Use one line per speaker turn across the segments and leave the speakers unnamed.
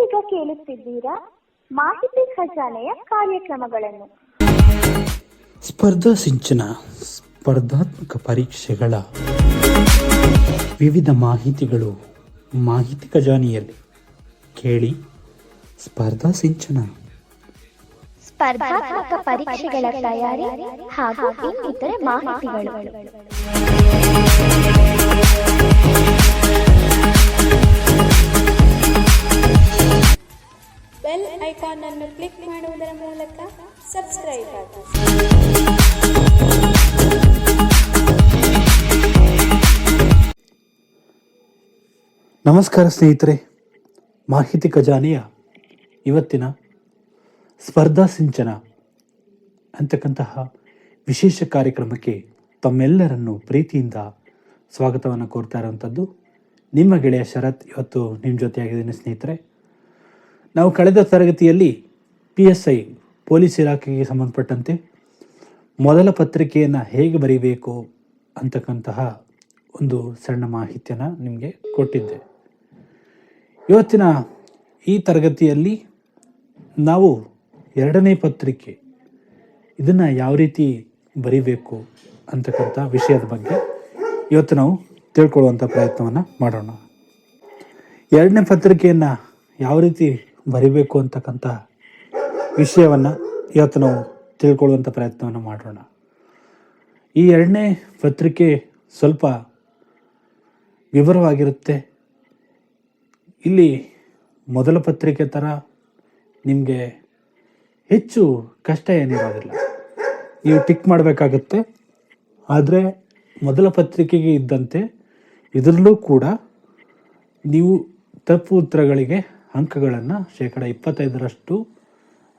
ನೀವೀಗ ಕೇಳುತ್ತಿದ್ದೀರಾ ಮಾಹಿತಿ ಖಜಾನೆಯ ಕಾರ್ಯಕ್ರಮಗಳನ್ನು.
ಸ್ಪರ್ಧಾ ಸಿಂಚನ ಸ್ಪರ್ಧಾತ್ಮಕ ಪರೀಕ್ಷೆಗಳ ವಿವಿಧ ಮಾಹಿತಿಗಳು ಮಾಹಿತಿ ಖಜಾನೆಯಲ್ಲಿ ಕೇಳಿ. ಸ್ಪರ್ಧಾ ಸಿಂಚನ
ಸ್ಪರ್ಧಾತ್ಮಕ ಪರೀಕ್ಷೆಗಳ ತಯಾರಿ ಹಾಗೂ ಇನ್ನಿತರೆ ಮಾಹಿತಿಗಳು.
ಬೆಲ್ ಐಕಾನ್ ಅನ್ನು ಕ್ಲಿಕ್ ಮಾಡುವುದರ ಮೂಲಕ ಸಬ್ಸ್ಕ್ರೈಬ್ ಆಗಿ.
ನಮಸ್ಕಾರ ಸ್ನೇಹಿತರೆ, ಮಾಹಿತಿ ಖಜಾನೆಯ ಇವತ್ತಿನ ಸ್ಪರ್ಧಾ ಸಿಂಚನ ಅಂತಕ್ಕಂತಹ ವಿಶೇಷ ಕಾರ್ಯಕ್ರಮಕ್ಕೆ ತಮ್ಮೆಲ್ಲರನ್ನು ಪ್ರೀತಿಯಿಂದ ಸ್ವಾಗತವನ್ನು ಕೋರ್ತಾ ಇರುವಂಥದ್ದು ನಿಮ್ಮ ಗೆಳೆಯ ಶರತ್. ಇವತ್ತು ನಿಮ್ಮ ಜೊತೆಯಾಗಿದ್ದೀನಿ ಸ್ನೇಹಿತರೆ. ನಾವು ಕಳೆದ ತರಗತಿಯಲ್ಲಿ PSI ಪೊಲೀಸ್ ಇಲಾಖೆಗೆ ಸಂಬಂಧಪಟ್ಟಂತೆ ಮೊದಲ ಪತ್ರಿಕೆಯನ್ನು ಹೇಗೆ ಬರೀಬೇಕು ಅಂತಕ್ಕಂತಹ ಒಂದು ಸಣ್ಣ ಮಾಹಿತಿಯನ್ನು ನಿಮಗೆ ಕೊಟ್ಟಿದ್ದೆ. ಇವತ್ತಿನ ಈ ತರಗತಿಯಲ್ಲಿ ನಾವು ಎರಡನೇ ಪತ್ರಿಕೆ ಇದನ್ನು ಯಾವ ರೀತಿ ಬರೀಬೇಕು ಅಂತಕ್ಕಂಥ ವಿಷಯದ ಬಗ್ಗೆ ಇವತ್ತು ನಾವು ತಿಳ್ಕೊಳ್ಳುವಂಥ ಪ್ರಯತ್ನವನ್ನು ಮಾಡೋಣ. ಎರಡನೇ ಪತ್ರಿಕೆಯನ್ನು ಯಾವ ರೀತಿ ಬರೀಬೇಕು ಅಂತಕ್ಕಂಥ ವಿಷಯವನ್ನು ಇವತ್ತು ನಾವು ತಿಳ್ಕೊಳ್ಳುವಂಥ ಪ್ರಯತ್ನವನ್ನು ಮಾಡೋಣ. ಈ ಎರಡನೇ ಪತ್ರಿಕೆ ಸ್ವಲ್ಪ ವಿವರವಾಗಿರುತ್ತೆ. ಇಲ್ಲಿ ಮೊದಲ ಪತ್ರಿಕೆ ಥರ ನಿಮಗೆ ಹೆಚ್ಚು ಕಷ್ಟ ಏನಿರೋದಿಲ್ಲ, ನೀವು ಟಿಕ್ ಮಾಡಬೇಕಾಗತ್ತೆ. ಆದರೆ ಮೊದಲ ಪತ್ರಿಕೆಗೆ ಇದ್ದಂತೆ ಇದರಲ್ಲೂ ಕೂಡ ನೀವು ತಪ್ಪು ಉತ್ತರಗಳಿಗೆ ಅಂಕಗಳನ್ನು 25%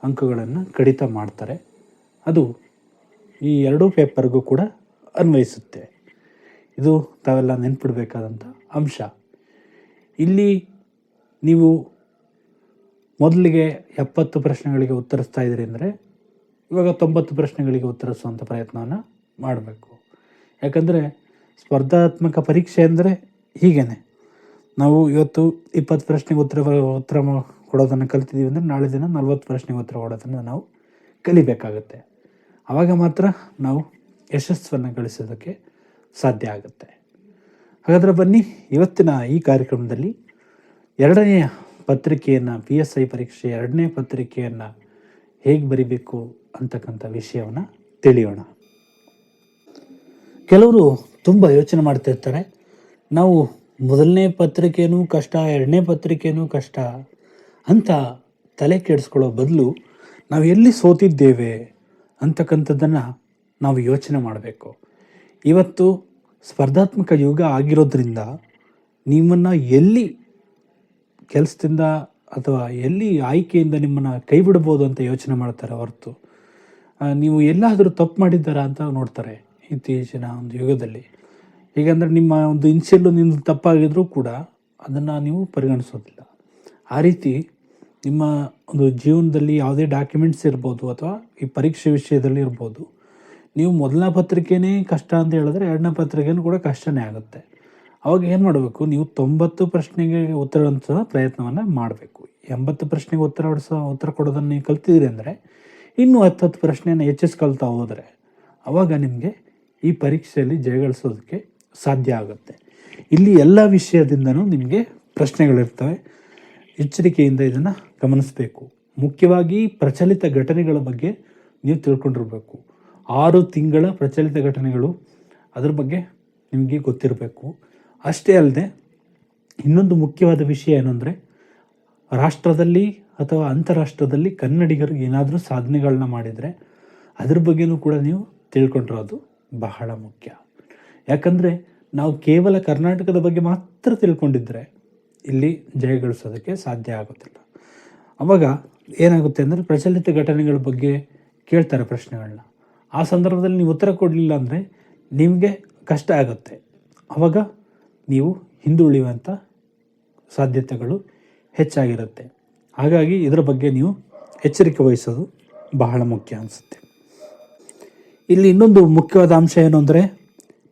ಅಂಕಗಳನ್ನು ಕಡಿತ ಮಾಡ್ತಾರೆ. ಅದು ಈ ಎರಡೂ ಪೇಪರ್ಗೂ ಕೂಡ ಅನ್ವಯಿಸುತ್ತೆ. ಇದು ತಾವೆಲ್ಲ ನೆನ್ಪಿಡಬೇಕಾದಂಥ ಅಂಶ. ಇಲ್ಲಿ ನೀವು ಮೊದಲಿಗೆ 70 ಪ್ರಶ್ನೆಗಳಿಗೆ ಉತ್ತರಿಸ್ತಾ ಇದ್ದೀರಿ ಅಂದರೆ ಇವಾಗ 90 ಪ್ರಶ್ನೆಗಳಿಗೆ ಉತ್ತರಿಸುವಂಥ ಪ್ರಯತ್ನವನ್ನು ಮಾಡಬೇಕು. ಯಾಕಂದರೆ ಸ್ಪರ್ಧಾತ್ಮಕ ಪರೀಕ್ಷೆ ಅಂದರೆ ಹೀಗೇ. ನಾವು ಇವತ್ತು 20 ಪ್ರಶ್ನೆಗೆ ಉತ್ತರ ಕೊಡೋದನ್ನು ಕಲ್ತಿದ್ದೀವಿ ಅಂದರೆ ನಾಳೆ ದಿನ 40 ಪ್ರಶ್ನೆಗೆ ಉತ್ತರ ಕೊಡೋದನ್ನು ನಾವು ಕಲಿಬೇಕಾಗುತ್ತೆ. ಆವಾಗ ಮಾತ್ರ ನಾವು ಯಶಸ್ಸನ್ನು ಗಳಿಸೋದಕ್ಕೆ ಸಾಧ್ಯ ಆಗುತ್ತೆ. ಹಾಗಾದರೆ ಬನ್ನಿ, ಇವತ್ತಿನ ಈ ಕಾರ್ಯಕ್ರಮದಲ್ಲಿ ಎರಡನೆಯ ಪತ್ರಿಕೆಯನ್ನು PSI ಪರೀಕ್ಷೆ ಎರಡನೇ ಪತ್ರಿಕೆಯನ್ನು ಹೇಗೆ ಬರಿಬೇಕು ಅಂತಕ್ಕಂಥ ವಿಷಯವನ್ನು ತಿಳಿಯೋಣ. ಕೆಲವರು ತುಂಬ ಯೋಚನೆ ಮಾಡ್ತಿರ್ತಾರೆ, ನಾವು ಮೊದಲನೇ ಪತ್ರಿಕೆನೂ ಕಷ್ಟ, ಎರಡನೇ ಪತ್ರಿಕೆನೂ ಕಷ್ಟ ಅಂತ ತಲೆ ಕೆಡಿಸ್ಕೊಳ್ಳೋ ಬದಲು ನಾವು ಎಲ್ಲಿ ಸೋತಿದ್ದೇವೆ ಅಂತಕ್ಕಂಥದ್ದನ್ನು ನಾವು ಯೋಚನೆ ಮಾಡಬೇಕು. ಇವತ್ತು ಸ್ಪರ್ಧಾತ್ಮಕ ಯುಗ ಆಗಿರೋದ್ರಿಂದ ನಿಮ್ಮನ್ನು ಎಲ್ಲಿ ಕೆಲಸದಿಂದ ಅಥವಾ ಎಲ್ಲಿ ಆಯ್ಕೆಯಿಂದ ನಿಮ್ಮನ್ನು ಕೈ ಬಿಡ್ಬೋದು ಅಂತ ಯೋಚನೆ ಮಾಡ್ತಾರೆ ಹೊರತು ನೀವು ಎಲ್ಲಾದರೂ ತಪ್ಪು ಮಾಡಿದ್ದಾರಾ ಅಂತ ನೋಡ್ತಾರೆ ಇತ್ತೀಚಿನ ಒಂದು ಯುಗದಲ್ಲಿ. ಹೀಗಂದರೆ ನಿಮ್ಮ ಒಂದು ಇನ್ಸಿಯಲ್ಲು ನಿಮ್ಮದು ತಪ್ಪಾಗಿದ್ರೂ ಕೂಡ ಅದನ್ನು ನೀವು ಪರಿಗಣಿಸೋದಿಲ್ಲ. ಆ ರೀತಿ ನಿಮ್ಮ ಒಂದು ಜೀವನದಲ್ಲಿ ಯಾವುದೇ ಡಾಕ್ಯುಮೆಂಟ್ಸ್ ಇರ್ಬೋದು ಅಥವಾ ಈ ಪರೀಕ್ಷೆ ವಿಷಯದಲ್ಲಿ ಇರ್ಬೋದು, ನೀವು ಮೊದಲನೇ ಪತ್ರಿಕೆನೇ ಕಷ್ಟ ಅಂತ ಹೇಳಿದ್ರೆ ಎರಡನೇ ಪತ್ರಿಕೆನೂ ಕೂಡ ಕಷ್ಟನೇ ಆಗುತ್ತೆ. ಅವಾಗ ಏನು ಮಾಡಬೇಕು, ನೀವು 90 ಪ್ರಶ್ನೆಗೆ ಉತ್ತರಿಸೋ ಪ್ರಯತ್ನವನ್ನು ಮಾಡಬೇಕು. 80 ಪ್ರಶ್ನೆಗೆ ಉತ್ತರ ಕೊಡೋದನ್ನು ನೀವು ಕಲ್ತಿದ್ದೀರಿ ಅಂದರೆ ಇನ್ನೂ 10 ಪ್ರಶ್ನೆಯನ್ನು ಹೆಚ್ಚಿಸ್ಕೊಳ್ತಾ ಹೋದರೆ ಆವಾಗ ನಿಮಗೆ ಈ ಪರೀಕ್ಷೆಯಲ್ಲಿ ಜಯಗಳಿಸೋದಕ್ಕೆ ಸಾಧ್ಯ ಆಗುತ್ತೆ. ಇಲ್ಲಿ ಎಲ್ಲ ವಿಷಯದಿಂದನೂ ನಿಮಗೆ ಪ್ರಶ್ನೆಗಳಿರ್ತವೆ. ಎಚ್ಚರಿಕೆಯಿಂದ ಇದನ್ನು ಗಮನಿಸಬೇಕು. ಮುಖ್ಯವಾಗಿ ಪ್ರಚಲಿತ ಘಟನೆಗಳ ಬಗ್ಗೆ ನೀವು ತಿಳ್ಕೊಂಡಿರಬೇಕು. 6 ತಿಂಗಳ ಪ್ರಚಲಿತ ಘಟನೆಗಳು ಅದ್ರ ಬಗ್ಗೆ ನಿಮಗೆ ಗೊತ್ತಿರಬೇಕು. ಅಷ್ಟೇ ಅಲ್ಲದೆ ಇನ್ನೊಂದು ಮುಖ್ಯವಾದ ವಿಷಯ ಏನು ಅಂದರೆ, ರಾಷ್ಟ್ರದಲ್ಲಿ ಅಥವಾ ಅಂತಾರಾಷ್ಟ್ರದಲ್ಲಿ ಕನ್ನಡಿಗರು ಏನಾದರೂ ಸಾಧನೆಗಳನ್ನ ಮಾಡಿದರೆ ಅದ್ರ ಬಗ್ಗೆನೂ ಕೂಡ ನೀವು ತಿಳ್ಕೊಂಡಿರೋದು ಬಹಳ ಮುಖ್ಯ. ಯಾಕಂದರೆ ನಾವು ಕೇವಲ ಕರ್ನಾಟಕದ ಬಗ್ಗೆ ಮಾತ್ರ ತಿಳ್ಕೊಂಡಿದ್ದರೆ ಇಲ್ಲಿ ಜಯಗಳಿಸೋದಕ್ಕೆ ಸಾಧ್ಯ ಆಗೋದಿಲ್ಲ. ಆವಾಗ ಏನಾಗುತ್ತೆ ಅಂದರೆ, ಪ್ರಚಲಿತ ಘಟನೆಗಳ ಬಗ್ಗೆ ಕೇಳ್ತಾರೆ ಪ್ರಶ್ನೆಗಳನ್ನ. ಆ ಸಂದರ್ಭದಲ್ಲಿ ನೀವು ಉತ್ತರ ಕೊಡಲಿಲ್ಲ ಅಂದರೆ ನಿಮಗೆ ಕಷ್ಟ ಆಗುತ್ತೆ. ಆವಾಗ ನೀವು ಹಿಂದುಳಿಯುವಂಥ ಸಾಧ್ಯತೆಗಳು ಹೆಚ್ಚಾಗಿರುತ್ತೆ. ಹಾಗಾಗಿ ಇದರ ಬಗ್ಗೆ ನೀವು ಎಚ್ಚರಿಕೆ ವಹಿಸೋದು ಬಹಳ ಮುಖ್ಯ ಅನಿಸುತ್ತೆ. ಇಲ್ಲಿ ಇನ್ನೊಂದು ಮುಖ್ಯವಾದ ಅಂಶ ಏನು ಅಂದರೆ,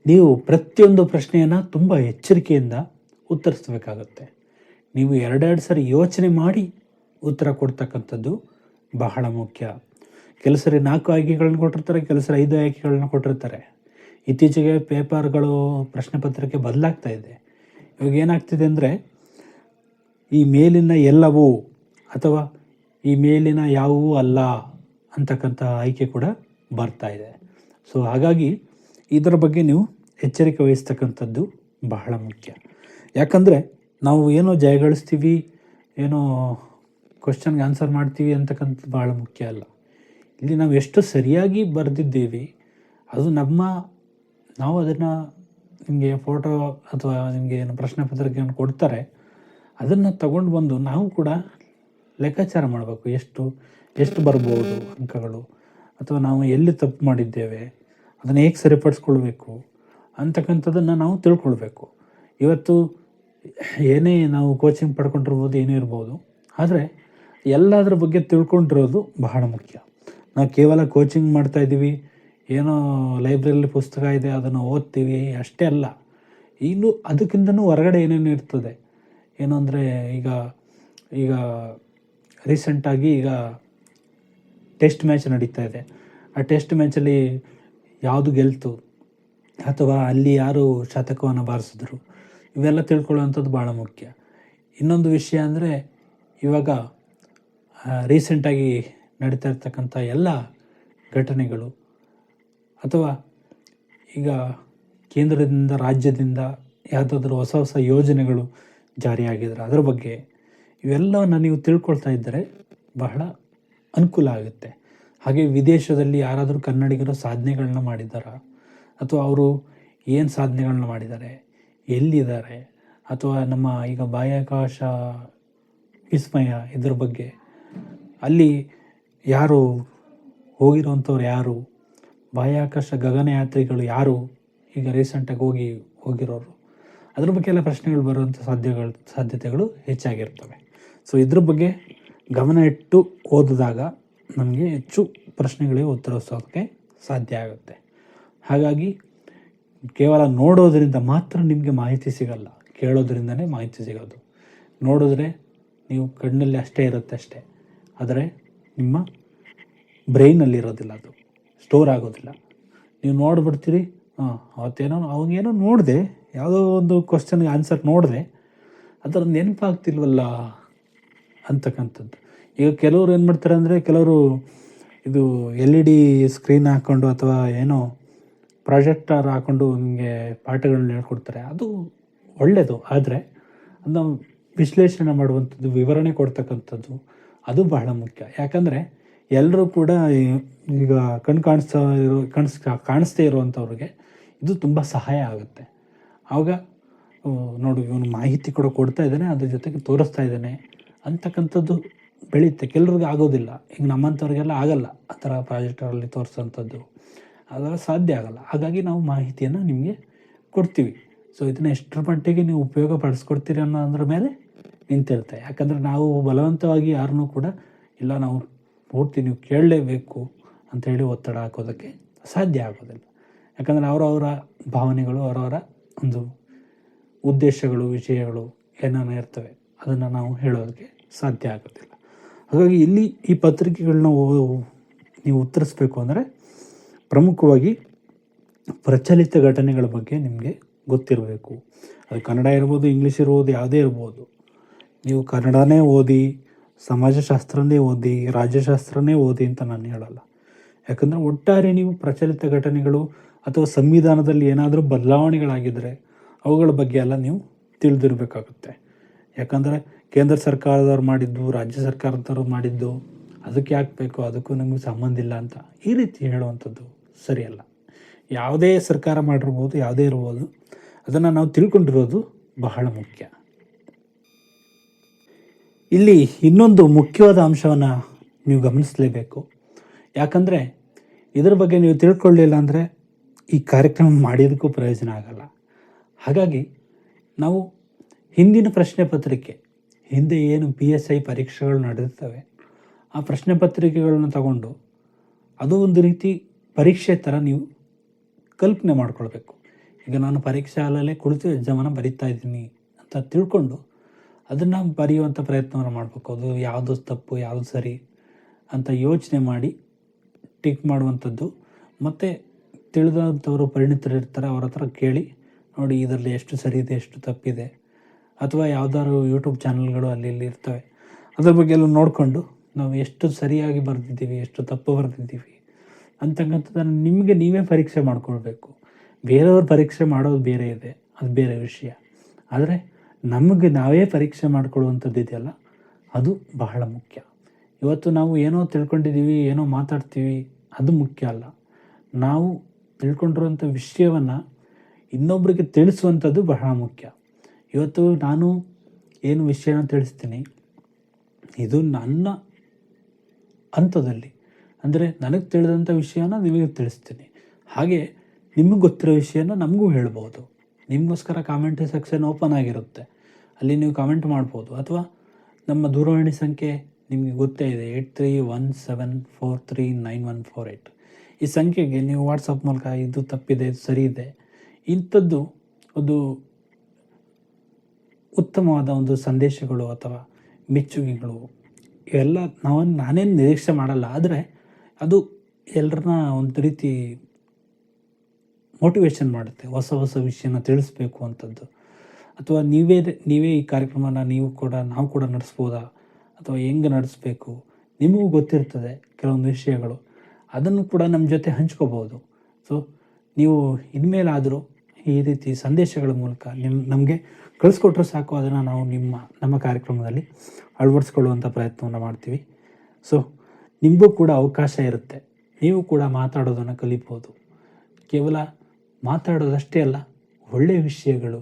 ನೀವು ಪ್ರತಿಯೊಂದು ಪ್ರಶ್ನೆಯನ್ನು ತುಂಬ ಎಚ್ಚರಿಕೆಯಿಂದ ಉತ್ತರಿಸಬೇಕಾಗತ್ತೆ. ನೀವು 2 ಸರಿ ಯೋಚನೆ ಮಾಡಿ ಉತ್ತರ ಕೊಡ್ತಕ್ಕಂಥದ್ದು ಬಹಳ ಮುಖ್ಯ. ಕೆಲವು ಸರಿ 4 ಆಯ್ಕೆಗಳನ್ನ ಕೊಟ್ಟಿರ್ತಾರೆ, ಕೆಲವು ಸರಿ 5 ಆಯ್ಕೆಗಳನ್ನ ಕೊಟ್ಟಿರ್ತಾರೆ. ಇತ್ತೀಚೆಗೆ ಪೇಪರ್ಗಳು ಪ್ರಶ್ನೆ ಪತ್ರಿಕೆ ಬದಲಾಗ್ತಾ ಇದೆ. ಇವಾಗ ಏನಾಗ್ತಿದೆ ಅಂದರೆ, ಈ ಮೇಲಿನ ಎಲ್ಲವೂ ಅಥವಾ ಈ ಮೇಲಿನ ಯಾವುವೂ ಅಲ್ಲ ಅಂತಕ್ಕಂಥ ಆಯ್ಕೆ ಕೂಡ ಬರ್ತಾ ಇದೆ. ಸೊ ಹಾಗಾಗಿ ಇದರ ಬಗ್ಗೆ ನೀವು ಎಚ್ಚರಿಕೆ ವಹಿಸ್ತಕ್ಕಂಥದ್ದು ಬಹಳ ಮುಖ್ಯ. ಯಾಕಂದರೆ ನಾವು ಏನೋ ಜಯಗಳಿಸ್ತೀವಿ, ಏನೋ ಕ್ವಶನ್ಗೆ ಆನ್ಸರ್ ಮಾಡ್ತೀವಿ ಅಂತಕ್ಕಂಥದ್ದು ಭಾಳ ಮುಖ್ಯ ಅಲ್ಲ. ಇಲ್ಲಿ ನಾವು ಎಷ್ಟು ಸರಿಯಾಗಿ ಬರೆದಿದ್ದೇವೆ ಅದು ನಾವು ಅದನ್ನು ನಿಮಗೆ ಫೋಟೋ ಅಥವಾ ನಿಮಗೆ ಏನು ಪ್ರಶ್ನೆ ಪತ್ರಿಕೆಯನ್ನು ಕೊಡ್ತಾರೆ, ಅದನ್ನು ತಗೊಂಡು ಬಂದು ನಾವು ಕೂಡ ಲೆಕ್ಕಾಚಾರ ಮಾಡಬೇಕು. ಎಷ್ಟು ಬರ್ಬೋದು ಅಂಕಗಳು, ಅಥವಾ ನಾವು ಎಲ್ಲಿ ತಪ್ಪು ಮಾಡಿದ್ದೇವೆ, ಅದನ್ನು ಹೇಗೆ ಸರಿಪಡಿಸ್ಕೊಳ್ಬೇಕು ಅಂತಕ್ಕಂಥದ್ದನ್ನು ನಾವು ತಿಳ್ಕೊಳ್ಬೇಕು. ಇವತ್ತು ಏನೇ ನಾವು ಕೋಚಿಂಗ್ ಪಡ್ಕೊಂಡಿರ್ಬೋದು, ಏನೇ ಇರ್ಬೋದು, ಆದರೆ ಎಲ್ಲದರ ಬಗ್ಗೆ ತಿಳ್ಕೊಂಡಿರೋದು ಬಹಳ ಮುಖ್ಯ. ನಾವು ಕೇವಲ ಕೋಚಿಂಗ್ ಮಾಡ್ತಾಯಿದ್ದೀವಿ, ಏನೋ ಲೈಬ್ರರಿಯಲ್ಲಿ ಪುಸ್ತಕ ಇದೆ ಅದನ್ನು ಓದ್ತೀವಿ ಅಷ್ಟೇ ಅಲ್ಲ. ಇನ್ನು ಅದಕ್ಕಿಂತನೂ ಹೊರಗಡೆ ಏನೇನು ಇರ್ತದೆ. ಏನು ಅಂದರೆ ಈಗ ರೀಸೆಂಟಾಗಿ ಟೆಸ್ಟ್ ಮ್ಯಾಚ್ ನಡೀತಾ ಇದೆ. ಆ ಟೆಸ್ಟ್ ಮ್ಯಾಚಲ್ಲಿ ಯಾವುದು ಗೆಲ್ತು ಅಥವಾ ಅಲ್ಲಿ ಯಾರು ಶತಕವನ್ನು ಬಾರಿಸಿದ್ರು, ಇವೆಲ್ಲ ತಿಳ್ಕೊಳ್ಳುವಂಥದ್ದು ಭಾಳ ಮುಖ್ಯ. ಇನ್ನೊಂದು ವಿಷಯ ಅಂದರೆ, ಇವಾಗ ರೀಸೆಂಟಾಗಿ ನಡೀತಾ ಇರ್ತಕ್ಕಂಥ ಎಲ್ಲ ಘಟನೆಗಳು ಅಥವಾ ಈಗ ಕೇಂದ್ರದಿಂದ ರಾಜ್ಯದಿಂದ ಯಾವುದಾದ್ರೂ ಹೊಸ ಯೋಜನೆಗಳು ಜಾರಿಯಾಗಿದ್ರೆ ಅದರ ಬಗ್ಗೆ ಇವೆಲ್ಲವನ್ನು ನೀವು ತಿಳ್ಕೊಳ್ತಾ ಇದ್ದರೆ ಬಹಳ ಅನುಕೂಲ ಆಗುತ್ತೆ. ಹಾಗೆ ವಿದೇಶದಲ್ಲಿ ಯಾರಾದರೂ ಕನ್ನಡಿಗರು ಸಾಧನೆಗಳನ್ನ ಮಾಡಿದ್ದಾರಾ, ಅಥವಾ ಅವರು ಏನು ಸಾಧನೆಗಳನ್ನ ಮಾಡಿದ್ದಾರೆ, ಎಲ್ಲಿದ್ದಾರೆ, ಅಥವಾ ನಮ್ಮ ಈಗ ಬಾಹ್ಯಾಕಾಶ ವಿಸ್ಮಯ ಇದ್ರ ಬಗ್ಗೆ ಅಲ್ಲಿ ಯಾರು ಹೋಗಿರೋವಂಥವ್ರು, ಯಾರು ಬಾಹ್ಯಾಕಾಶ ಗಗನಯಾತ್ರಿಗಳು ಯಾರು ಈಗ ರೀಸೆಂಟಾಗಿ ಹೋಗಿರೋರು, ಅದ್ರ ಬಗ್ಗೆ ಎಲ್ಲ ಪ್ರಶ್ನೆಗಳು ಬರುವಂಥ ಸಾಧ್ಯತೆಗಳು ಹೆಚ್ಚಾಗಿರ್ತವೆ. ಸೊ ಇದ್ರ ಬಗ್ಗೆ ಗಮನ ಇಟ್ಟು ಓದಿದಾಗ ನಮಗೆ ಹೆಚ್ಚು ಪ್ರಶ್ನೆಗಳಿಗೆ ಉತ್ತರಿಸೋದಕ್ಕೆ ಸಾಧ್ಯ ಆಗುತ್ತೆ. ಹಾಗಾಗಿ ಕೇವಲ ನೋಡೋದರಿಂದ ಮಾತ್ರ ನಿಮಗೆ ಮಾಹಿತಿ ಸಿಗಲ್ಲ, ಕೇಳೋದ್ರಿಂದನೇ ಮಾಹಿತಿ ಸಿಗೋದು. ನೋಡಿದ್ರೆ ನೀವು ಕಣ್ಣಲ್ಲಿ ಅಷ್ಟೇ ಇರುತ್ತೆ ಅಷ್ಟೇ, ಆದರೆ ನಿಮ್ಮ ಬ್ರೈನಲ್ಲಿರೋದಿಲ್ಲ, ಅದು ಸ್ಟೋರ್ ಆಗೋದಿಲ್ಲ. ನೀವು ನೋಡ್ಬಿಡ್ತೀರಿ, ಅವಾಗೇನೋ ನೋಡಿದೆ, ಯಾವುದೋ ಒಂದು ಕ್ವಶನ್ಗೆ ಆನ್ಸರ್ ನೋಡಿದೆ, ಅದರ ನೆನಪಾಗ್ತಿಲ್ವಲ್ಲ ಅಂತಕ್ಕಂಥದ್ದು. ಈಗ ಕೆಲವರು ಏನು ಮಾಡ್ತಾರೆ ಅಂದರೆ, ಕೆಲವರು ಇದು LED ಸ್ಕ್ರೀನ್ ಹಾಕ್ಕೊಂಡು ಅಥವಾ ಏನೋ ಪ್ರಾಜೆಕ್ಟರ್ ಹಾಕ್ಕೊಂಡು ನಿಮಗೆ ಪಾಠಗಳನ್ನ ಹೇಳ್ಕೊಡ್ತಾರೆ. ಅದು ಒಳ್ಳೆಯದು, ಆದರೆ ಅದನ್ನು ವಿಶ್ಲೇಷಣೆ ಮಾಡುವಂಥದ್ದು, ವಿವರಣೆ ಕೊಡ್ತಕ್ಕಂಥದ್ದು ಅದು ಬಹಳ ಮುಖ್ಯ. ಯಾಕಂದರೆ ಎಲ್ಲರೂ ಕೂಡ ಈಗ ಕಾಣಿಸ್ದೇ ಇರುವಂಥವ್ರಿಗೆ ಇದು ತುಂಬ ಸಹಾಯ ಆಗುತ್ತೆ. ಆವಾಗ ನೋಡು, ಇವನು ಮಾಹಿತಿ ಕೂಡ ಕೊಡ್ತಾ ಇದ್ದಾನೆ, ಅದ್ರ ಜೊತೆಗೆ ತೋರಿಸ್ತಾ ಇದ್ದಾನೆ ಅಂತಕ್ಕಂಥದ್ದು ಬೆಳೆಯುತ್ತೆ. ಕೆಲವ್ರಿಗೆ ಆಗೋದಿಲ್ಲ, ಈಗ ನಮ್ಮಂಥವ್ರಿಗೆಲ್ಲ ಆಗಲ್ಲ ಆ ಥರ ಪ್ರಾಜೆಕ್ಟರಲ್ಲಿ ತೋರಿಸೋಂಥದ್ದು, ಅದೆಲ್ಲ ಸಾಧ್ಯ ಆಗಲ್ಲ. ಹಾಗಾಗಿ ನಾವು ಮಾಹಿತಿಯನ್ನು ನಿಮಗೆ ಕೊಡ್ತೀವಿ. ಸೊ ಇದನ್ನು ಎಷ್ಟರ ಮಟ್ಟಿಗೆ ನೀವು ಉಪಯೋಗ ಪಡಿಸ್ಕೊಡ್ತೀರಿ ಅನ್ನೋದ್ರ ಮೇಲೆ ನಿಂತಿರುತ್ತೆ. ಯಾಕಂದರೆ ನಾವು ಬಲವಂತವಾಗಿ ಯಾರನ್ನೂ ಕೂಡ ಇಲ್ಲ ನಾವು ಪೂರ್ತಿ ನೀವು ಕೇಳಲೇಬೇಕು ಅಂಥೇಳಿ ಒತ್ತಡ ಹಾಕೋದಕ್ಕೆ ಸಾಧ್ಯ ಆಗೋದಿಲ್ಲ. ಯಾಕಂದರೆ ಅವರವರ ಭಾವನೆಗಳು, ಅವರವರ ಒಂದು ಉದ್ದೇಶಗಳು, ವಿಷಯಗಳು ಏನೇನೋ ಇರ್ತವೆ, ಅದನ್ನು ನಾವು ಹೇಳೋದಕ್ಕೆ ಸಾಧ್ಯ ಆಗೋದಿಲ್ಲ. ಹಾಗಾಗಿ ಇಲ್ಲಿ ಈ ಪತ್ರಿಕೆಗಳನ್ನ ನೀವು ಉತ್ತರಿಸ್ಬೇಕು ಅಂದರೆ ಪ್ರಮುಖವಾಗಿ ಪ್ರಚಲಿತ ಘಟನೆಗಳ ಬಗ್ಗೆ ನಿಮಗೆ ಗೊತ್ತಿರಬೇಕು. ಅದು ಕನ್ನಡ ಇರ್ಬೋದು, ಇಂಗ್ಲೀಷ್ ಇರ್ಬೋದು, ಯಾವುದೇ ಇರ್ಬೋದು. ನೀವು ಕನ್ನಡನೇ ಓದಿ, ಸಮಾಜಶಾಸ್ತ್ರನೇ ಓದಿ, ರಾಜ್ಯಶಾಸ್ತ್ರನೇ ಓದಿ ಅಂತ ನಾನು ಹೇಳಲ್ಲ. ಯಾಕಂದರೆ ಒಟ್ಟಾರೆ ನೀವು ಪ್ರಚಲಿತ ಘಟನೆಗಳು ಅಥವಾ ಸಂವಿಧಾನದಲ್ಲಿ ಏನಾದರೂ ಬದಲಾವಣೆಗಳಾಗಿದ್ದರೆ ಅವುಗಳ ಬಗ್ಗೆ ಎಲ್ಲ ನೀವು ತಿಳಿದಿರಬೇಕಾಗುತ್ತೆ. ಯಾಕಂದರೆ ಕೇಂದ್ರ ಸರ್ಕಾರದವ್ರು ಮಾಡಿದ್ದು, ರಾಜ್ಯ ಸರ್ಕಾರದವ್ರು ಮಾಡಿದ್ದು, ಅದಕ್ಕೆ ಯಾಕೆ ಬೇಕು, ಅದಕ್ಕೂ ನಮಗೆ ಸಂಬಂಧ ಇಲ್ಲ ಅಂತ ಈ ರೀತಿ ಹೇಳುವಂಥದ್ದು ಸರಿಯಲ್ಲ. ಯಾವುದೇ ಸರ್ಕಾರ ಮಾಡಿರ್ಬೋದು, ಯಾವುದೇ ಇರ್ಬೋದು, ಅದನ್ನು ನಾವು ತಿಳ್ಕೊಂಡಿರೋದು ಬಹಳ ಮುಖ್ಯ. ಇಲ್ಲಿ ಇನ್ನೊಂದು ಮುಖ್ಯವಾದ ಅಂಶವನ್ನು ನೀವು ಗಮನಿಸಲೇಬೇಕು. ಯಾಕಂದರೆ ಇದರ ಬಗ್ಗೆ ನೀವು ತಿಳ್ಕೊಳ್ಳಿಲ್ಲ ಅಂದರೆ ಈ ಕಾರ್ಯಕ್ರಮ ಮಾಡಿದ್ದಕ್ಕೂ ಪ್ರಯೋಜನ ಆಗಲ್ಲ. ಹಾಗಾಗಿ ನಾವು ಹಿಂದಿನ ಪ್ರಶ್ನೆ ಪತ್ರಿಕೆ, ಹಿಂದೆ ಏನು PSI ಪರೀಕ್ಷೆಗಳು ನಡೆಯುತ್ತವೆ, ಆ ಪ್ರಶ್ನೆ ಪತ್ರಿಕೆಗಳನ್ನ ತಗೊಂಡು ಅದು ಒಂದು ರೀತಿ ಪರೀಕ್ಷೆ ಥರ ನೀವು ಕಲ್ಪನೆ ಮಾಡ್ಕೊಳ್ಬೇಕು. ಈಗ ನಾನು ಪರೀಕ್ಷೆ ಹಾಲಲ್ಲೇ ಕುಳಿತು ಎಕ್ಸಾಮನ್ನು ಬರಿತಾ ಇದ್ದೀನಿ ಅಂತ ತಿಳ್ಕೊಂಡು ಅದನ್ನು ಬರೆಯುವಂಥ ಪ್ರಯತ್ನವನ್ನು ಮಾಡಬೇಕು. ಅದು ಯಾವುದು ತಪ್ಪು ಯಾವುದು ಸರಿ ಅಂತ ಯೋಚನೆ ಮಾಡಿ ಟಿಕ್ ಮಾಡುವಂಥದ್ದು. ಮತ್ತು ತಿಳಿದಂಥವರು ಪರಿಣಿತರಿರ್ತಾರೆ, ಅವ್ರ ಹತ್ರ ಕೇಳಿ ನೋಡಿ ಇದರಲ್ಲಿ ಎಷ್ಟು ಸರಿ ಇದೆ ಎಷ್ಟು ತಪ್ಪಿದೆ, ಅಥವಾ ಯಾವ್ದಾದ್ರು ಯೂಟ್ಯೂಬ್ ಚಾನಲ್ಗಳು ಅಲ್ಲಿ ಇಲ್ಲಿ ಇರ್ತವೆ, ಅದ್ರ ಬಗ್ಗೆ ಎಲ್ಲ ನೋಡಿಕೊಂಡು ನಾವು ಎಷ್ಟು ಸರಿಯಾಗಿ ಬರೆದಿದ್ದೀವಿ ಎಷ್ಟು ತಪ್ಪು ಬರೆದಿದ್ದೀವಿ ಅಂತಕ್ಕಂಥದ್ದನ್ನು ನಿಮಗೆ ನೀವೇ ಪರೀಕ್ಷೆ ಮಾಡ್ಕೊಳ್ಬೇಕು. ಬೇರೆಯವ್ರ ಪರೀಕ್ಷೆ ಮಾಡೋದು ಬೇರೆ ಇದೆ, ಅದು ಬೇರೆ ವಿಷಯ. ಆದರೆ ನಮಗೆ ನಾವೇ ಪರೀಕ್ಷೆ ಮಾಡ್ಕೊಳ್ಳುವಂಥದ್ದು ಇದೆಯಲ್ಲ, ಅದು ಬಹಳ ಮುಖ್ಯ. ಇವತ್ತು ನಾವು ಏನೋ ತಿಳ್ಕೊಂಡಿದ್ದೀವಿ, ಏನೋ ಮಾತಾಡ್ತೀವಿ, ಅದು ಮುಖ್ಯ ಅಲ್ಲ. ನಾವು ತಿಳ್ಕೊಂಡಿರುವಂಥ ವಿಷಯವನ್ನು ಇನ್ನೊಬ್ಬರಿಗೆ ತಿಳಿಸುವಂಥದ್ದು ಬಹಳ ಮುಖ್ಯ. ಇವತ್ತು ನಾನು ಏನು ವಿಷಯನ ತಿಳಿಸ್ತೀನಿ, ಇದು ನನ್ನ ಹಂತದಲ್ಲಿ, ಅಂದರೆ ನನಗೆ ತಿಳಿದಂಥ ವಿಷಯನ ನಿಮಗೆ ತಿಳಿಸ್ತೀನಿ. ಹಾಗೆ ನಿಮಗೆ ಗೊತ್ತಿರೋ ವಿಷಯನ ನಮಗೂ ಹೇಳ್ಬೋದು. ನಿಮಗೋಸ್ಕರ ಕಾಮೆಂಟ್ ಸೆಕ್ಷನ್ ಓಪನ್ ಆಗಿರುತ್ತೆ, ಅಲ್ಲಿ ನೀವು ಕಾಮೆಂಟ್ ಮಾಡ್ಬೋದು. ಅಥವಾ ನಮ್ಮ ದೂರವಾಣಿ ಸಂಖ್ಯೆ ನಿಮಗೆ ಗೊತ್ತೇ ಇದೆ, 8317439148. ಈ ಸಂಖ್ಯೆಗೆ ನೀವು ವಾಟ್ಸಪ್ ಮೂಲಕ ಇದು ತಪ್ಪಿದೆ ಇದು ಸರಿ ಇದೆ ಇಂಥದ್ದು ಒಂದು ಉತ್ತಮವಾದ ಒಂದು ಸಂದೇಶಗಳು ಅಥವಾ ಮೆಚ್ಚುಗೆಗಳು ಇವೆಲ್ಲ ನಾನೇನು ನಿರೀಕ್ಷೆ ಮಾಡಲ್ಲ. ಆದರೆ ಅದು ಎಲ್ಲರನ್ನ ಒಂದು ರೀತಿ ಮೋಟಿವೇಶನ್ ಮಾಡುತ್ತೆ, ಹೊಸ ಹೊಸ ವಿಷಯನ ತಿಳಿಸ್ಬೇಕು ಅಂಥದ್ದು. ಅಥವಾ ನೀವೇ ಈ ಕಾರ್ಯಕ್ರಮನ ನಾವು ಕೂಡ ನಡೆಸ್ಬೋದಾ, ಅಥವಾ ಹೆಂಗೆ ನಡೆಸಬೇಕು, ನಿಮಗೂ ಗೊತ್ತಿರ್ತದೆ ಕೆಲವೊಂದು ವಿಷಯಗಳು, ಅದನ್ನು ಕೂಡ ನಮ್ಮ ಜೊತೆ ಹಂಚ್ಕೋಬೋದು. ಸೊ ನೀವು ಇನ್ಮೇಲಾದರೂ ಈ ರೀತಿ ಸಂದೇಶಗಳ ಮೂಲಕ ನಮಗೆ ಕಳಿಸ್ಕೊಟ್ರೆ ಸಾಕು, ಅದನ್ನು ನಾವು ನಮ್ಮ ಕಾರ್ಯಕ್ರಮದಲ್ಲಿ ಅಳವಡಿಸ್ಕೊಳ್ಳುವಂಥ ಪ್ರಯತ್ನವನ್ನು ಮಾಡ್ತೀವಿ. ಸೊ ನಿಮಗೂ ಕೂಡ ಅವಕಾಶ ಇರುತ್ತೆ, ನೀವು ಕೂಡ ಮಾತಾಡೋದನ್ನು ಕಲಿಬೋದು. ಕೇವಲ ಮಾತಾಡೋದಷ್ಟೇ ಅಲ್ಲ, ಒಳ್ಳೆಯ ವಿಷಯಗಳು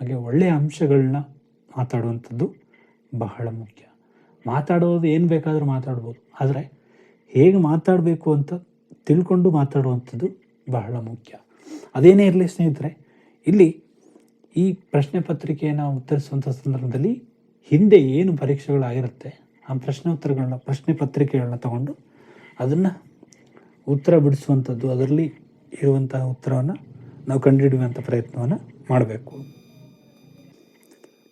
ಹಾಗೆ ಒಳ್ಳೆಯ ಅಂಶಗಳನ್ನ ಮಾತಾಡುವಂಥದ್ದು ಬಹಳ ಮುಖ್ಯ. ಮಾತಾಡೋದು ಏನು ಬೇಕಾದರೂ ಮಾತಾಡ್ಬೋದು, ಆದರೆ ಹೇಗೆ ಮಾತಾಡಬೇಕು ಅಂತ ತಿಳ್ಕೊಂಡು ಮಾತಾಡುವಂಥದ್ದು ಬಹಳ ಮುಖ್ಯ. ಅದೇನೇ ಇರಲಿ ಸ್ನೇಹಿತರೆ, ಇಲ್ಲಿ ಈ ಪ್ರಶ್ನೆ ಪತ್ರಿಕೆಯನ್ನು ಉತ್ತರಿಸುವಂಥ ಸಂದರ್ಭದಲ್ಲಿ ಹಿಂದೆ ಏನು ಪರೀಕ್ಷೆಗಳಾಗಿರುತ್ತೆ ಆ ಪ್ರಶ್ನೆ ಪತ್ರಿಕೆಗಳನ್ನ ತಗೊಂಡು ಅದನ್ನು ಉತ್ತರ ಬಿಡಿಸುವಂಥದ್ದು, ಅದರಲ್ಲಿ ಇರುವಂತಹ ಉತ್ತರವನ್ನು ನಾವು ಕಂಡುಹಿಡಿಯುವಂಥ ಪ್ರಯತ್ನವನ್ನು ಮಾಡಬೇಕು.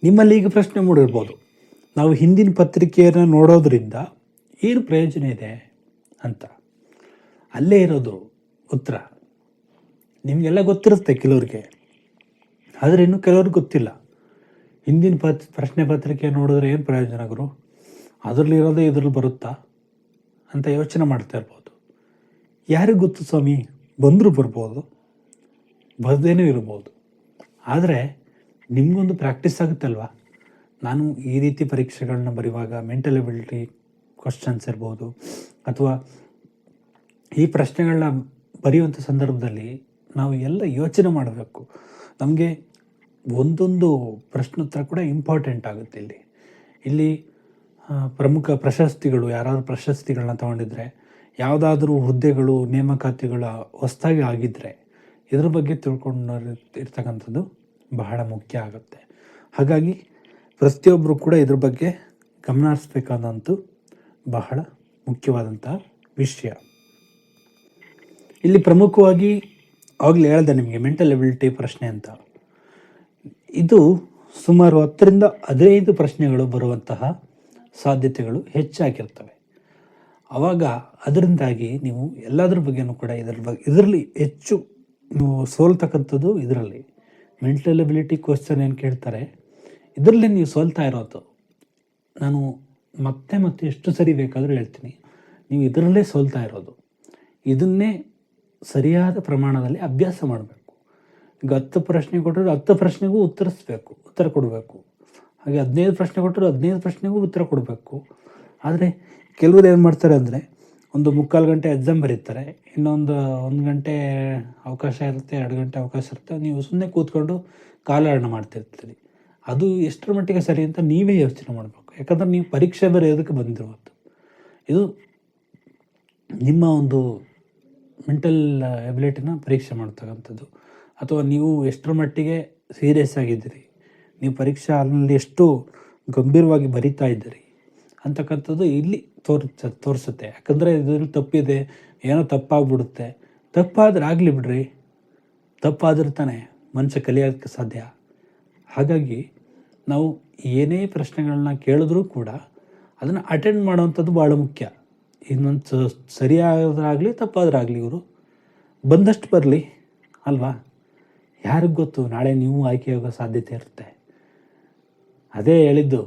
ನಿಮ್ಮಲ್ಲಿ ಈಗ ಪ್ರಶ್ನೆ ಮೂಡಿರ್ಬೋದು, ನಾವು ಹಿಂದಿನ ಪತ್ರಿಕೆಯನ್ನು ನೋಡೋದ್ರಿಂದ ಏನು ಪ್ರಯೋಜನ ಇದೆ ಅಂತ. ಅಲ್ಲೇ ಇರೋದು ಉತ್ತರ. ನಿಮಗೆಲ್ಲ ಗೊತ್ತಿರುತ್ತೆ ಕೆಲವ್ರಿಗೆ, ಆದರೆ ಇನ್ನೂ ಕೆಲವ್ರಿಗೆ ಗೊತ್ತಿಲ್ಲ. ಹಿಂದಿನ ಪ್ರಶ್ನೆ ಪತ್ರಿಕೆ ನೋಡಿದ್ರೆ ಏನು ಪ್ರಯೋಜನ ಗುರು, ಅದರಲ್ಲಿರೋದೇ ಇದ್ರಲ್ಲಿ ಬರುತ್ತಾ ಅಂತ ಯೋಚನೆ ಮಾಡ್ತಾ ಇರ್ಬೋದು. ಯಾರಿಗೂ ಗೊತ್ತು ಸ್ವಾಮಿ, ಬಂದರೂ ಬರ್ಬೋದು, ಬರ್ದೇನೂ ಇರ್ಬೋದು. ಆದರೆ ನಿಮಗೊಂದು ಪ್ರಾಕ್ಟೀಸ್ ಆಗುತ್ತಲ್ವ. ನಾನು ಈ ರೀತಿ ಪರೀಕ್ಷೆಗಳನ್ನ ಬರೆಯುವಾಗ ಮೆಂಟಲ್ ಎಬಿಲಿಟಿ ಕ್ವಶನ್ಸ್ ಇರ್ಬೋದು, ಅಥವಾ ಈ ಪ್ರಶ್ನೆಗಳನ್ನ ಬರೆಯುವಂಥ ಸಂದರ್ಭದಲ್ಲಿ ನಾವು ಎಲ್ಲ ಯೋಚನೆ ಮಾಡಬೇಕು. ನಮಗೆ ಒಂದೊಂದು ಪ್ರಶ್ನೋತ್ತರ ಕೂಡ ಇಂಪಾರ್ಟೆಂಟ್ ಆಗುತ್ತೆ. ಇಲ್ಲಿ ಪ್ರಮುಖ ಪ್ರಶಸ್ತಿಗಳು, ಯಾರಾದರೂ ಪ್ರಶಸ್ತಿಗಳನ್ನ ತಗೊಂಡಿದ್ರೆ, ಯಾವುದಾದ್ರೂ ಹುದ್ದೆಗಳು ನೇಮಕಾತಿಗಳ ಹೊಸದಾಗಿ ಆಗಿದ್ದರೆ ಇದ್ರ ಬಗ್ಗೆ ತಿಳ್ಕೊಂಡಿರ್ತಕ್ಕಂಥದ್ದು ಬಹಳ ಮುಖ್ಯ ಆಗುತ್ತೆ. ಹಾಗಾಗಿ ಪ್ರತಿಯೊಬ್ಬರು ಕೂಡ ಇದ್ರ ಬಗ್ಗೆ ಗಮನ ಹರಿಸ್ಬೇಕಾದಂಥ ಬಹಳ ಮುಖ್ಯವಾದಂಥ ವಿಷಯ. ಇಲ್ಲಿ ಪ್ರಮುಖವಾಗಿ ಆಗಲೇ ಹೇಳ್ದೆ ನಿಮಗೆ ಮೆಂಟಲ್ ಎಬಿಲಿಟಿ ಪ್ರಶ್ನೆ ಅಂತ. ಇದು ಸುಮಾರು 10ರಿಂದ 15 ಪ್ರಶ್ನೆಗಳು ಬರುವಂತಹ ಸಾಧ್ಯತೆಗಳು ಹೆಚ್ಚಾಗಿರ್ತವೆ. ಆವಾಗ ಅದರಿಂದಾಗಿ ನೀವು ಎಲ್ಲದ್ರ ಬಗ್ಗೆನೂ ಕೂಡ ಇದರಲ್ಲಿ ಹೆಚ್ಚು ನೀವು ಸೋಲ್ತಕ್ಕಂಥದ್ದು ಇದರಲ್ಲಿ ಮೆಂಟಲ್ ಎಬಿಲಿಟಿ ಕ್ವಶನ್ ಏನು ಕೇಳ್ತಾರೆ, ಇದರಲ್ಲೇ ನೀವು ಸೋಲ್ತಾ ಇರೋದು. ನಾನು ಮತ್ತೆ ಎಷ್ಟು ಸರಿ ಬೇಕಾದರೂ ಹೇಳ್ತೀನಿ, ನೀವು ಇದರಲ್ಲೇ ಸೋಲ್ತಾ ಇರೋದು. ಇದನ್ನೇ ಸರಿಯಾದ ಪ್ರಮಾಣದಲ್ಲಿ ಅಭ್ಯಾಸ ಮಾಡಬೇಕು. ಈಗ 10 ಪ್ರಶ್ನೆ ಕೊಟ್ಟರೆ 10 ಪ್ರಶ್ನೆಗೂ ಉತ್ತರ ಕೊಡಬೇಕು. ಹಾಗೆ 15 ಪ್ರಶ್ನೆ ಕೊಟ್ಟರೆ 15 ಪ್ರಶ್ನೆಗೂ ಉತ್ತರ ಕೊಡಬೇಕು. ಆದರೆ ಕೆಲವರು ಏನು ಮಾಡ್ತಾರೆ ಅಂದರೆ, ಒಂದು 3/4 ಗಂಟೆ ಎಕ್ಸಾಮ್ ಬರೀತಾರೆ, ಇನ್ನೊಂದು 1 ಗಂಟೆ ಅವಕಾಶ ಇರುತ್ತೆ, 2 ಗಂಟೆ ಅವಕಾಶ ಇರುತ್ತೆ, ನೀವು ಸುಮ್ಮನೆ ಕೂತ್ಕೊಂಡು ಕಾಲಹರಣ ಮಾಡ್ತಿರ್ತೀರಿ. ಅದು ಎಷ್ಟರ ಮಟ್ಟಿಗೆ ಸರಿ ಅಂತ ನೀವೇ ಯೋಚನೆ ಮಾಡಬೇಕು. ಯಾಕಂದರೆ ನೀವು ಪರೀಕ್ಷೆ ಬರೆಯೋದಕ್ಕೆ ಬಂದಿರುವುದು. ಇದು ನಿಮ್ಮ ಒಂದು ಮೆಂಟಲ್ ಎಬಿಲಿಟಿನ ಪರೀಕ್ಷೆ ಮಾಡ್ತಕ್ಕಂಥದ್ದು. ಅಥವಾ ನೀವು ಎಷ್ಟರ ಮಟ್ಟಿಗೆ ಸೀರಿಯಸ್ ಆಗಿದ್ದೀರಿ, ನೀವು ಪರೀಕ್ಷೆ ಅಲ್ಲಿ ಎಷ್ಟು ಗಂಭೀರವಾಗಿ ಬರಿತಾ ಇದ್ದೀರಿ ಅಂತಕ್ಕಂಥದ್ದು ಇಲ್ಲಿ ತೋರಿಸುತ್ತೆ. ಯಾಕಂದರೆ ಇದರಲ್ಲಿ ತಪ್ಪಿದೆ, ಏನೋ ತಪ್ಪಾಗ್ಬಿಡುತ್ತೆ. ತಪ್ಪಾದ್ರೆ ಆಗಲಿ ಬಿಡ್ರಿ, ತಪ್ಪಾದ್ರೆ ತಾನೇ ಮನುಷ್ಯ ಕಲಿಯೋಕ್ಕೆ ಸಾಧ್ಯ. ಹಾಗಾಗಿ ನಾವು ಏನೇ ಪ್ರಶ್ನೆಗಳನ್ನ ಕೇಳಿದ್ರೂ ಕೂಡ ಅದನ್ನು ಅಟೆಂಡ್ ಮಾಡೋವಂಥದ್ದು ಭಾಳ ಮುಖ್ಯ. ಇನ್ನೊಂದು ಸರಿಯಾದ್ರಾಗಲಿ ತಪ್ಪಾದ್ರಾಗಲಿ ಇವರು ಬಂದಷ್ಟು ಬರಲಿ ಅಲ್ವಾ. ಯಾರಿಗೆ ಗೊತ್ತು ನಾಳೆ ನೀವು ಆಯ್ಕೆಯಾಗೋ ಸಾಧ್ಯತೆ ಇರುತ್ತೆ. ಅದೇ ಹೇಳಿದ್ದು,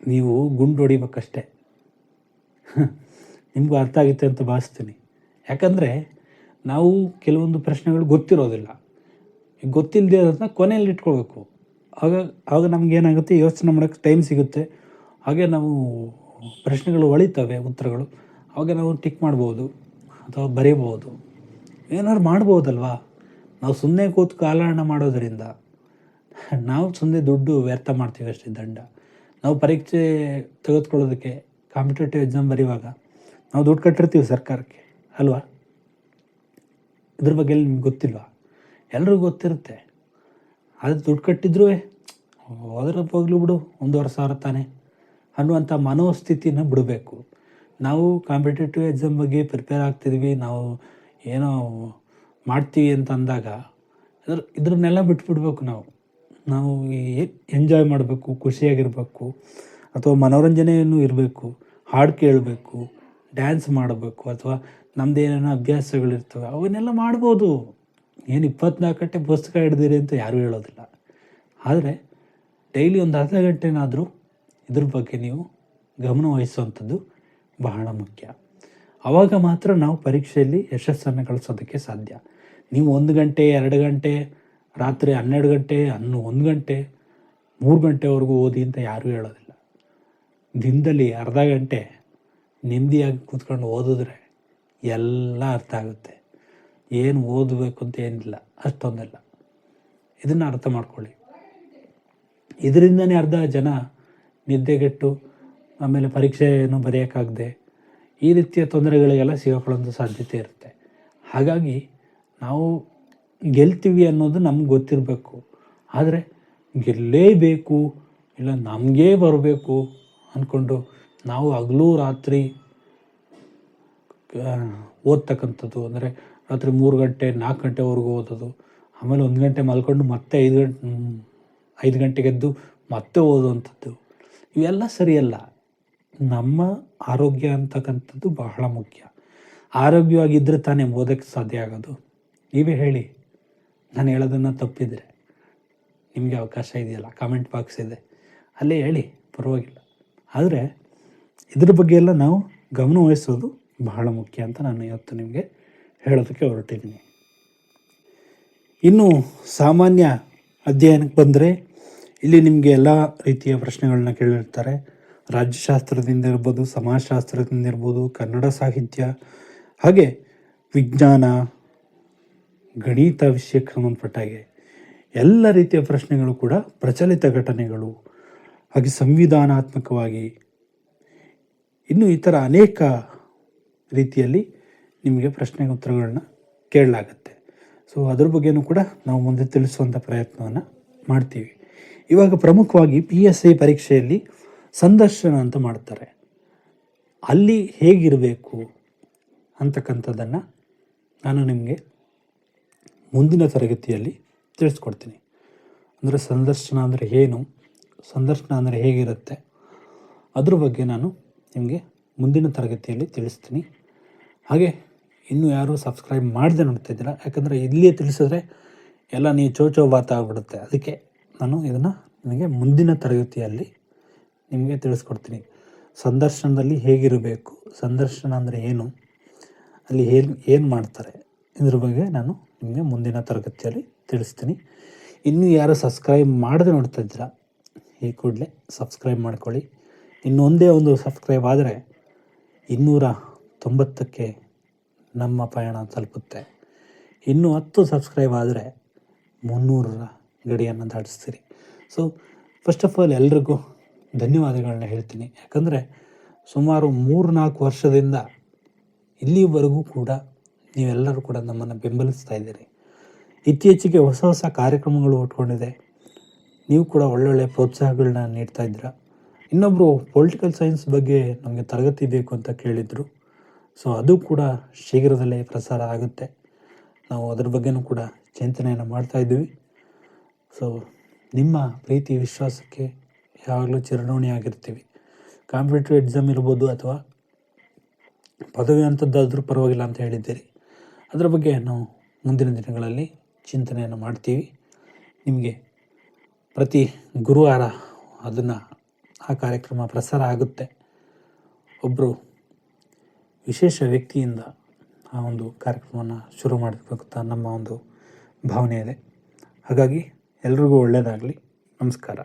ನೀವು ಗುಂಡು ಹೊಡಿಬೇಕಷ್ಟೆ. ನಿಮಗೂ ಅರ್ಥ ಆಗುತ್ತೆ ಅಂತ ಭಾವಿಸ್ತೀನಿ. ಯಾಕಂದರೆ ನಾವು ಕೆಲವೊಂದು ಪ್ರಶ್ನೆಗಳು ಗೊತ್ತಿರೋದಿಲ್ಲ, ಗೊತ್ತಿಲ್ಲದೆ ಅದನ್ನ ಕೊನೆಯಲ್ಲಿ ಇಟ್ಕೊಳ್ಬೇಕು. ಆಗ ನಮಗೇನಾಗುತ್ತೆ, ಯೋಚನೆ ಮಾಡೋಕ್ಕೆ ಟೈಮ್ ಸಿಗುತ್ತೆ. ಹಾಗೆ ನಾವು ಪ್ರಶ್ನೆಗಳು ಹೊಳಿತವೆ ಉತ್ತರಗಳು, ಆವಾಗ ನಾವು ಟಿಕ್ ಮಾಡ್ಬೋದು ಅಥವಾ ಬರೀಬೋದು, ಏನಾದ್ರು ಮಾಡ್ಬೋದಲ್ವಾ. ನಾವು ಸುಮ್ಮನೆ ಕೂತು ಕಾಲಹರಣ ಮಾಡೋದರಿಂದ ನಾವು ಸುಮ್ಮನೆ ದುಡ್ಡು ವ್ಯರ್ಥ ಮಾಡ್ತೀವಿ ಅಷ್ಟೇ, ದಂಡ. ನಾವು ಪರೀಕ್ಷೆ ತೆಗೆದುಕೊಳ್ಳೋದಕ್ಕೆ ಕಾಂಪಿಟೇಟಿವ್ ಎಕ್ಸಾಮ್ ಬರೆಯುವಾಗ ನಾವು ದುಡ್ಡು ಕಟ್ಟಿರ್ತೀವಿ ಸರ್ಕಾರಕ್ಕೆ ಅಲ್ವಾ. ಇದ್ರ ಬಗ್ಗೆ ನಿಮ್ಗೆ ಗೊತ್ತಿಲ್ವಾ? ಎಲ್ರಿಗೂ ಗೊತ್ತಿರುತ್ತೆ. ಆದರೆ ದುಡ್ಡು ಕಟ್ಟಿದ್ರೂ ಹೋದ್ರೆ ಹೋಗ್ಲಿ ಬಿಡು, 1,500 ತಾನೆ ಅನ್ನುವಂಥ ಮನೋಸ್ಥಿತಿನ ಬಿಡಬೇಕು. ನಾವು ಕಾಂಪಿಟೇಟಿವ್ ಎಕ್ಸಾಮ್ ಬಗ್ಗೆ ಪ್ರಿಪೇರ್ ಆಗ್ತಿದ್ವಿ, ನಾವು ಏನೋ ಮಾಡ್ತೀವಿ ಅಂತ ಅಂದಾಗ ಇದ್ರನ್ನೆಲ್ಲ ಬಿಟ್ಬಿಡ್ಬೇಕು. ನಾವು ಎಂಜಾಯ್ ಮಾಡಬೇಕು, ಖುಷಿಯಾಗಿರಬೇಕು, ಅಥವಾ ಮನೋರಂಜನೆಯನ್ನು ಇರಬೇಕು, ಹಾಡು ಕೇಳಬೇಕು, ಡ್ಯಾನ್ಸ್ ಮಾಡಬೇಕು, ಅಥವಾ ನಮ್ಮದೇನೇನೋ ಅಭ್ಯಾಸಗಳಿರ್ತವೆ ಅವನ್ನೆಲ್ಲ ಮಾಡ್ಬೋದು. ಏನು 24 ಗಂಟೆ ಪುಸ್ತಕ ಹಿಡ್ದಿರಿ ಅಂತ ಯಾರೂ ಹೇಳೋದಿಲ್ಲ. ಆದರೆ ಡೈಲಿ ಒಂದು ಅರ್ಧ ಗಂಟೆನಾದರೂ ಇದ್ರ ಬಗ್ಗೆ ನೀವು ಗಮನ ವಹಿಸುವಂಥದ್ದು ಬಹಳ ಮುಖ್ಯ. ಆವಾಗ ಮಾತ್ರ ನಾವು ಪರೀಕ್ಷೆಯಲ್ಲಿ ಯಶಸ್ಸನ್ನು ಗಳಿಸೋದಕ್ಕೆ ಸಾಧ್ಯ. ನೀವು 1 ಗಂಟೆ 2 ಗಂಟೆ, ರಾತ್ರಿ 12 ಗಂಟೆ 1 ಗಂಟೆ 3 ಗಂಟೆವರೆಗೂ ಓದಿ ಅಂತ ಯಾರೂ ಹೇಳೋದಿಲ್ಲ. ದಿನದಲ್ಲಿ ಅರ್ಧ ಗಂಟೆ ನೆಮ್ಮದಿಯಾಗಿ ಕೂತ್ಕೊಂಡು ಓದಿದ್ರೆ ಎಲ್ಲ ಅರ್ಥ ಆಗುತ್ತೆ. ಏನು ಓದಬೇಕು ಅಂತ ಏನಿಲ್ಲ, ಅಷ್ಟೊಂದೆಲ್ಲ. ಇದನ್ನು ಅರ್ಥ ಮಾಡ್ಕೊಳ್ಳಿ. ಇದರಿಂದನೇ ಅರ್ಧ ಜನ ನಿದ್ದೆಗೆಟ್ಟು ಆಮೇಲೆ ಪರೀಕ್ಷೆಯನ್ನು ಬರೆಯೋಕ್ಕಾಗದೆ ಈ ರೀತಿಯ ತೊಂದರೆಗಳಿಗೆಲ್ಲ ಸಿಗಾಕೊಳ್ಳೋಂಥ ಸಾಧ್ಯತೆ ಇರುತ್ತೆ. ಹಾಗಾಗಿ ನಾವು ಗೆಲ್ತೀವಿ ಅನ್ನೋದು ನಮ್ಗೆ ಗೊತ್ತಿರಬೇಕು. ಆದರೆ ಗೆಲ್ಲೇಬೇಕು, ಇಲ್ಲ ನಮಗೇ ಬರಬೇಕು ಅಂದ್ಕೊಂಡು ನಾವು ಹಗಲು ರಾತ್ರಿ ಓದ್ತಕ್ಕಂಥದ್ದು, ಅಂದರೆ ರಾತ್ರಿ 3 ಗಂಟೆ 4 ಗಂಟೆವರೆಗೂ ಓದೋದು, ಆಮೇಲೆ 1 ಗಂಟೆ ಮಲ್ಕೊಂಡು ಮತ್ತೆ 5 ಗಂಟೆಗೆದ್ದು ಮತ್ತೆ ಓದುವಂಥದ್ದು, ಇವೆಲ್ಲ ಸರಿಯಲ್ಲ. ನಮ್ಮ ಆರೋಗ್ಯ ಅಂತಕ್ಕಂಥದ್ದು ಬಹಳ ಮುಖ್ಯ. ಆರೋಗ್ಯವಾಗಿದ್ದರೆ ತಾನೇ ಓದೋಕ್ಕೆ ಸಾಧ್ಯ ಆಗೋದು. ನೀವೇ ಹೇಳಿ, ನಾನು ಹೇಳೋದನ್ನು ತಪ್ಪಿದರೆ. ನಿಮಗೆ ಅವಕಾಶ ಇದೆಯಲ್ಲ, ಕಾಮೆಂಟ್ ಬಾಕ್ಸ್ ಇದೆ, ಅಲ್ಲೇ ಹೇಳಿ, ಪರವಾಗಿಲ್ಲ. ಆದರೆ ಇದ್ರ ಬಗ್ಗೆ ಎಲ್ಲ ನಾವು ಗಮನ ವಹಿಸೋದು ಬಹಳ ಮುಖ್ಯ ಅಂತ ನಾನು ಇವತ್ತು ನಿಮಗೆ ಹೇಳೋದಕ್ಕೆ ಹೊರಟಿದ್ದೀನಿ. ಇನ್ನು ಸಾಮಾನ್ಯ ಅಧ್ಯಯನಕ್ಕೆ ಬಂದರೆ ಇಲ್ಲಿ ನಿಮಗೆ ಎಲ್ಲ ರೀತಿಯ ಪ್ರಶ್ನೆಗಳನ್ನ ಕೇಳಿರ್ತಾರೆ. ರಾಜ್ಯಶಾಸ್ತ್ರದಿಂದ ಇರ್ಬೋದು, ಸಮಾಜಶಾಸ್ತ್ರದಿಂದ ಇರ್ಬೋದು, ಕನ್ನಡ ಸಾಹಿತ್ಯ, ಹಾಗೆ ವಿಜ್ಞಾನ, ಗಣಿತ ವಿಷಯಕ್ಕೆ ಸಂಬಂಧಪಟ್ಟಾಗೆ ಎಲ್ಲ ರೀತಿಯ ಪ್ರಶ್ನೆಗಳು ಕೂಡ ಪ್ರಚಲಿತ ಘಟನೆಗಳು, ಹಾಗೆ ಸಂವಿಧಾನಾತ್ಮಕವಾಗಿ ಇನ್ನು ಈ ಥರ ಅನೇಕ ರೀತಿಯಲ್ಲಿ ನಿಮಗೆ ಪ್ರಶ್ನೆ ಉತ್ತರಗಳನ್ನ ಕೇಳಲಾಗುತ್ತೆ. ಸೊ ಅದ್ರ ಬಗ್ಗೆನೂ ಕೂಡ ನಾವು ಮುಂದೆ ತಿಳಿಸುವಂಥ ಪ್ರಯತ್ನವನ್ನು ಮಾಡ್ತೀವಿ. ಇವಾಗ ಪ್ರಮುಖವಾಗಿ PSI ಪರೀಕ್ಷೆಯಲ್ಲಿ ಸಂದರ್ಶನ ಅಂತ ಮಾಡ್ತಾರೆ. ಅಲ್ಲಿ ಹೇಗಿರಬೇಕು ಅಂತಕ್ಕಂಥದ್ದನ್ನು ನಾನು ನಿಮಗೆ ಮುಂದಿನ ತರಗತಿಯಲ್ಲಿ ತಿಳಿಸ್ಕೊಡ್ತೀನಿ. ಅಂದರೆ ಸಂದರ್ಶನ ಅಂದರೆ ಏನು, ಸಂದರ್ಶನ ಅಂದರೆ ಹೇಗಿರುತ್ತೆ, ಅದ್ರ ಬಗ್ಗೆ ನಾನು ನಿಮಗೆ ಮುಂದಿನ ತರಗತಿಯಲ್ಲಿ ತಿಳಿಸ್ತೀನಿ. ಹಾಗೆ ಇನ್ನೂ ಯಾರೂ ಸಬ್ಸ್ಕ್ರೈಬ್ ಮಾಡದೆ ನೋಡ್ತಾ ಇದ್ದೀರಾ, ಯಾಕಂದರೆ ಇಲ್ಲಿಯೇ ತಿಳಿಸಿದ್ರೆ ಎಲ್ಲ ನೀವು ಚೋಚೋ ಬಾತ ಆಗಿಬಿಡುತ್ತೆ. ಅದಕ್ಕೆ ನಾನು ಇದನ್ನು ನಿಮಗೆ ಮುಂದಿನ ತರಗತಿಯಲ್ಲಿ ನಿಮಗೆ ತಿಳಿಸ್ಕೊಡ್ತೀನಿ. ಸಂದರ್ಶನದಲ್ಲಿ ಹೇಗಿರಬೇಕು, ಸಂದರ್ಶನ ಅಂದರೆ ಏನು, ಅಲ್ಲಿ ಏನು ಮಾಡ್ತಾರೆ, ಇದ್ರ ಬಗ್ಗೆ ನಾನು ನಿಮಗೆ ಮುಂದಿನ ತರಗತಿಯಲ್ಲಿ ತಿಳಿಸ್ತೀನಿ. ಇನ್ನೂ ಯಾರು ಸಬ್ಸ್ಕ್ರೈಬ್ ಮಾಡದೆ ನೋಡ್ತಾ ಇದ್ದೀರಾ, ಈ ಕೂಡಲೇ ಸಬ್ಸ್ಕ್ರೈಬ್ ಮಾಡ್ಕೊಳ್ಳಿ. ಇನ್ನೊಂದೇ ಒಂದು ಸಬ್ಸ್ಕ್ರೈಬ್ ಆದರೆ 290ಕ್ಕೆ ನಮ್ಮ ಪಯಣ ತಲುಪುತ್ತೆ. ಇನ್ನೂ 10 ಸಬ್ಸ್ಕ್ರೈಬ್ ಆದರೆ 300ರ ಗಡಿಯನ್ನು ದಾಟಿಸ್ತೀರಿ. ಸೊ ಫಸ್ಟ್ ಆಫ್ ಆಲ್ ಎಲ್ರಿಗೂ ಧನ್ಯವಾದಗಳನ್ನ ಹೇಳ್ತೀನಿ. ಯಾಕಂದರೆ ಸುಮಾರು 3-4 ವರ್ಷದಿಂದ ಇಲ್ಲಿವರೆಗೂ ಕೂಡ ನೀವೆಲ್ಲರೂ ಕೂಡ ನಮ್ಮನ್ನು ಬೆಂಬಲಿಸ್ತಾ ಇದ್ದೀರಿ. ಇತ್ತೀಚೆಗೆ ಹೊಸ ಹೊಸ ಕಾರ್ಯಕ್ರಮಗಳು ಹುಟ್ಕೊಂಡಿದೆ. ನೀವು ಕೂಡ ಒಳ್ಳೊಳ್ಳೆ ಪ್ರೋತ್ಸಾಹಗಳನ್ನ ನೀಡ್ತಾ ಇದ್ದೀರಾ. ಇನ್ನೊಬ್ಬರು ಪೊಲಿಟಿಕಲ್ ಸೈನ್ಸ್ ಬಗ್ಗೆ ನಮಗೆ ತರಗತಿ ಬೇಕು ಅಂತ ಕೇಳಿದರು. ಸೊ ಅದು ಕೂಡ ಶೀಘ್ರದಲ್ಲೇ ಪ್ರಸಾರ ಆಗುತ್ತೆ. ನಾವು ಅದ್ರ ಬಗ್ಗೆನೂ ಕೂಡ ಚಿಂತನೆಯನ್ನು ಮಾಡ್ತಾಯಿದ್ದೀವಿ. ಸೊ ನಿಮ್ಮ ಪ್ರೀತಿ ವಿಶ್ವಾಸಕ್ಕೆ ಯಾವಾಗಲೂ ಚಿರಋಣಿಯಾಗಿರ್ತೀವಿ. ಕಾಂಪಿಟೇಟಿವ್ ಎಕ್ಸಾಮ್ ಇರ್ಬೋದು ಅಥವಾ ಪದವಿ ಅಂಥದ್ದಾದರೂ ಪರವಾಗಿಲ್ಲ ಅಂತ ಹೇಳಿದ್ದೀರಿ. ಅದರ ಬಗ್ಗೆ ನಾವು ಮುಂದಿನ ದಿನಗಳಲ್ಲಿ ಚಿಂತನೆಯನ್ನು ಮಾಡ್ತೀವಿ. ನಿಮಗೆ ಪ್ರತಿ ಗುರುವಾರ ಆ ಕಾರ್ಯಕ್ರಮ ಪ್ರಸಾರ ಆಗುತ್ತೆ. ಒಬ್ಬರು ವಿಶೇಷ ವ್ಯಕ್ತಿಯಿಂದ ಆ ಒಂದು ಕಾರ್ಯಕ್ರಮವನ್ನು ಶುರು ಮಾಡಬೇಕು ಅಂತ ನಮ್ಮ ಒಂದು ಭಾವನೆ ಇದೆ. ಹಾಗಾಗಿ ಎಲ್ರಿಗೂ ಒಳ್ಳೆಯದಾಗಲಿ. ನಮಸ್ಕಾರ.